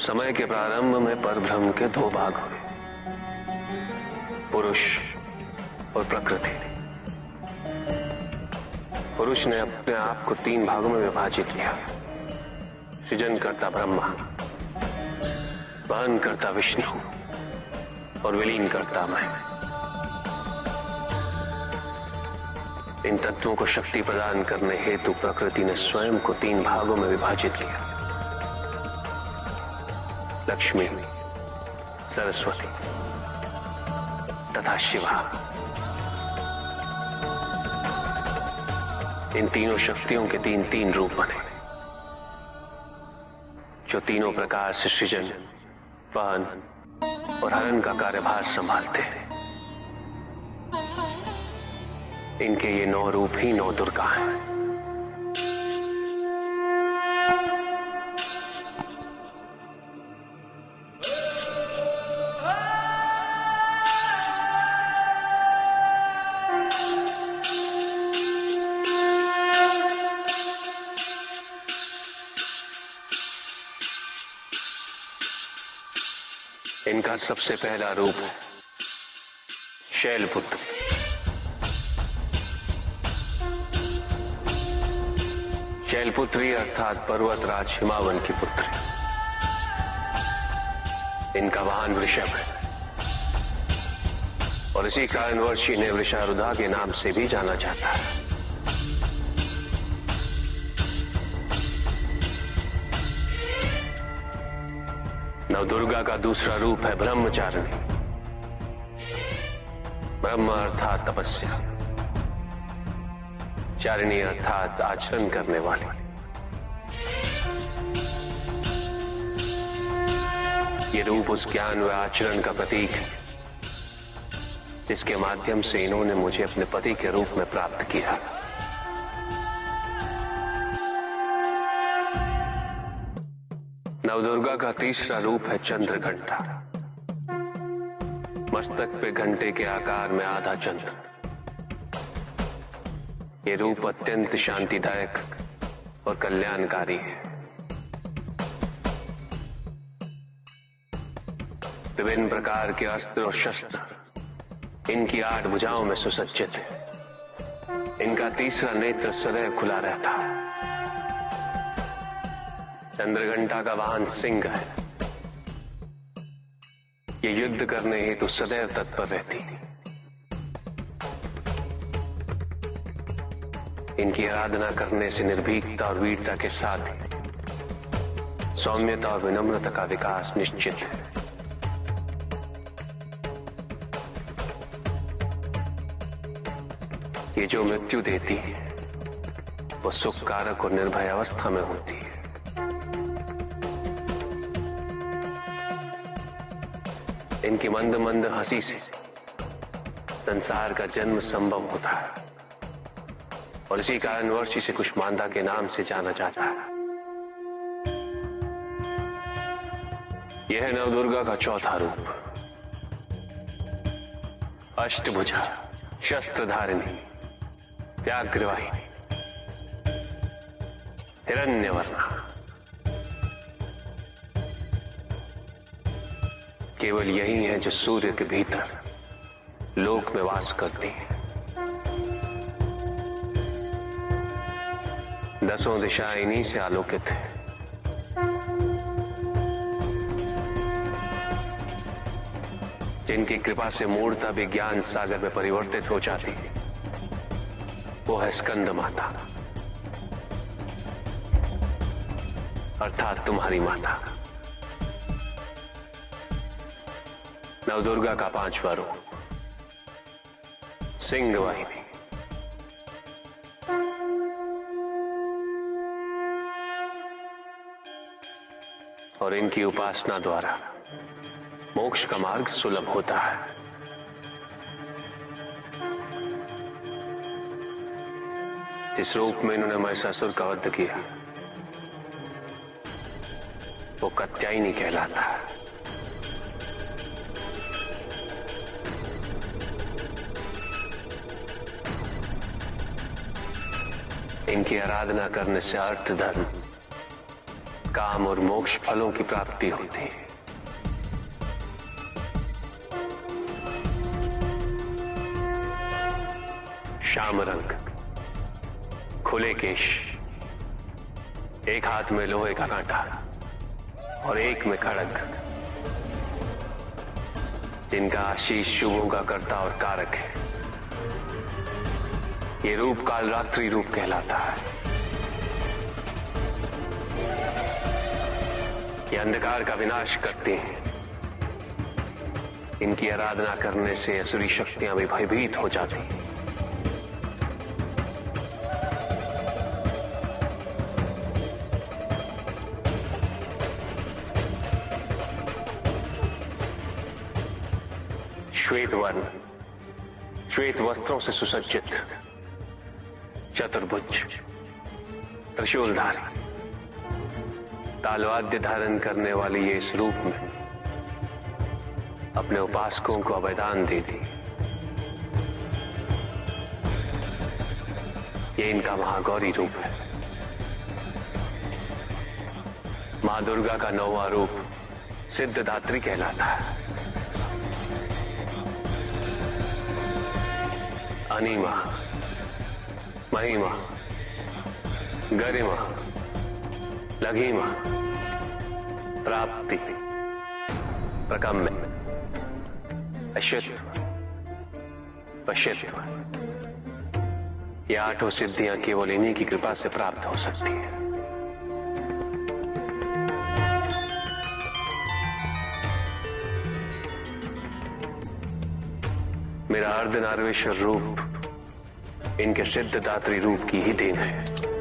समय के प्रारंभ में परब्रह्म के दो भाग हुए, पुरुष और प्रकृति। पुरुष ने अपने आप को तीन भागों में विभाजित किया। सृजन करता ब्रह्मा, वहन करता विष्णु और विलीन करता मैं। इन तत्वों को शक्ति प्रदान करने हेतु प्रकृति ने स्वयं को तीन भागों में विभाजित किया। लक्ष्मी, सरस्वती तथा शिवा। इन तीनों शक्तियों के तीन तीन रूप बने, जो तीनों प्रकार से सृजन, वहन और हरण का कार्यभार संभालते हैं। इनके ये 9 रूप ही 9 दुर्गा हैं। इनका सबसे पहला रूप है शैलपुत्र। शैलपुत्री अर्थात पर्वतराज हिमावन की पुत्री। इनका वाहन वृषभ है और इसी कारणवश इन्हें वृषारुधा के नाम से भी जाना जाता है। नवदुर्गा का दूसरा रूप है ब्रह्मचारिणी। ब्रह्म अर्थात तपस्या, चारिणी अर्थात आचरण करने वाली। ये रूप उस ज्ञान व आचरण का प्रतीक है जिसके माध्यम से इन्होंने मुझे अपने पति के रूप में प्राप्त किया। नवदुर्गा का तीसरा रूप है चंद्रघंटा। मस्तक पे घंटे के आकार में आधा चंद्र। ये रूप अत्यंत शांतिदायक और कल्याणकारी है। विभिन्न प्रकार के अस्त्र और शस्त्र इनकी 8 भुजाओं में सुसज्जित है। इनका तीसरा नेत्र सदैव खुला रहता है। चंद्रघंटा का वाहन सिंह है। ये युद्ध करने हेतु सदैव तत्पर रहती थी। इनकी आराधना करने से निर्भीकता और वीरता के साथ ही सौम्यता और विनम्रता का विकास निश्चित है। ये जो मृत्यु देती है वो सुख कारक और निर्भय अवस्था में होती है। इनकी मंद मंद हंसी से संसार का जन्म संभव होता है और इसी कारणवश इसे कुष्मांडा के नाम से जाना जाता है। यह है नवदुर्गा का चौथा रूप, अष्टभुजा, शस्त्रधारिणी, व्याघ्रवाहिनी, हिरण्यवर्णा। केवल यही है जो सूर्य के भीतर लोक में वास करती है। 10 दिशाएं इन्हीं से आलोकित है। जिनकी कृपा से मूर्ता भी ज्ञान सागर में परिवर्तित हो जाती है, वो है स्कंद माता अर्थात तुम्हारी माता। नवदुर्गा का 5वां रूप सिंह वाहिनी। और इनकी उपासना द्वारा मोक्ष का मार्ग सुलभ होता है। जिस रूप में इन्होंने महिषासुर का वध किया वो कात्यायनी कहलाता है। इनकी आराधना करने से अर्थ, धर्म काम और मोक्ष फलों की प्राप्ति होती है। श्याम रंग, खुले केश, एक हाथ में लोहे का कांटा और एक में खड़ग, जिनका आशीष शुभों का कर्ता और कारक है। ये रूप कालरात्रि रूप कहलाता है। ये अंधकार का विनाश करते हैं। इनकी आराधना करने से असुरी शक्तियां भी भयभीत हो जाती हैं। श्वेत वर्ण, श्वेत वस्त्रों से सुसज्जित, चतुर्भुज, त्रिशूलधारी, तालवाद्य धारण करने वाली ये इस रूप में अपने उपासकों को अभयदान देती। ये इनका महागौरी रूप है। मां दुर्गा का 9वां रूप सिद्धदात्री कहलाता है। अनिमा, महिमा, गरिमा, लघिमा, प्राप्ति, प्रकम्य, अश्वत्व, पश्यत्व, ये 8 सिद्धियां केवल इन्हीं की कृपा से प्राप्त हो सकती है। मेरा अर्धनारीश्वर रूप इनके सिद्धदात्री रूप की ही देन है।